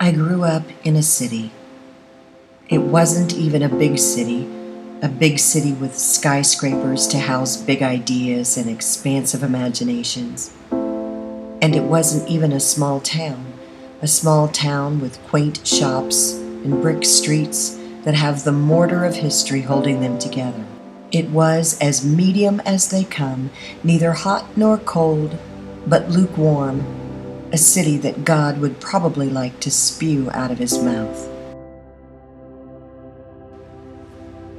I grew up in a city. It wasn't even a big city with skyscrapers to house big ideas and expansive imaginations. And it wasn't even a small town with quaint shops and brick streets that have the mortar of history holding them together. It was as medium as they come, neither hot nor cold, but lukewarm, a city that God would probably like to spew out of his mouth.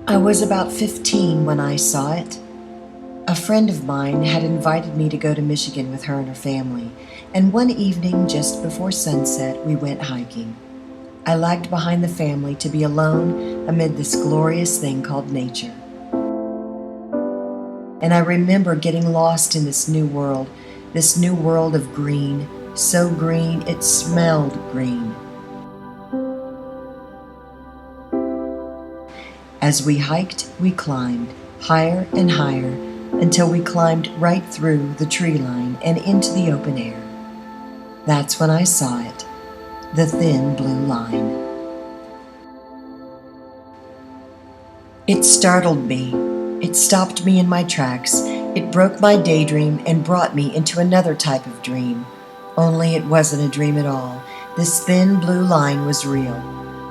I was about 15 when I saw it. A friend of mine had invited me to go to Michigan with her and her family, and one evening just before sunset we went hiking. I lagged behind the family to be alone amid this glorious thing called nature. And I remember getting lost in this new world of green, so green it smelled green. As we hiked, we climbed higher and higher until we climbed right through the tree line and into the open air. That's when I saw it, the thin blue line. It startled me. It stopped me in my tracks. It broke my daydream and brought me into another type of dream. Only it wasn't a dream at all. This thin blue line was real.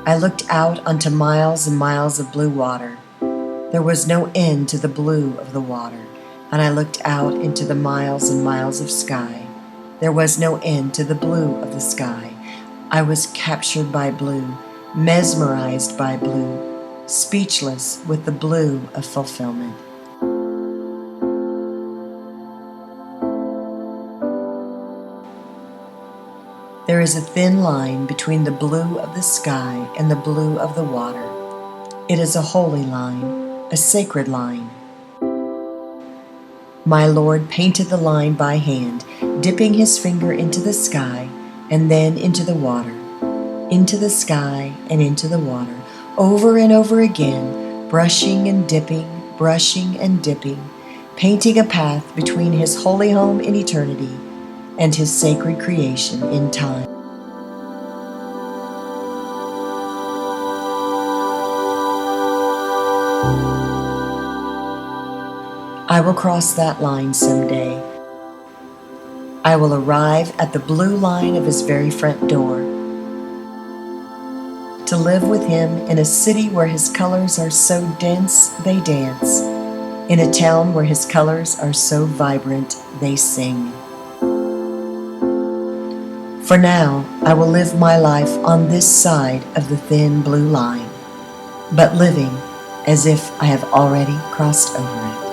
I looked out onto miles and miles of blue water. There was no end to the blue of the water, and I looked out into the miles and miles of sky. There was no end to the blue of the sky. I was captured by blue, mesmerized by blue, speechless with the blue of fulfillment. There is a thin line between the blue of the sky and the blue of the water. It is a holy line, a sacred line. My Lord painted the line by hand, dipping his finger into the sky and then into the water, into the sky and into the water, over and over again, brushing and dipping, painting a path between his holy home in eternity and his sacred creation in time. I will cross that line someday. I will arrive at the blue line of his very front door, to live with him in a city where his colors are so dense they dance, in a town where his colors are so vibrant they sing. For now, I will live my life on this side of the thin blue line, but living as if I have already crossed over it.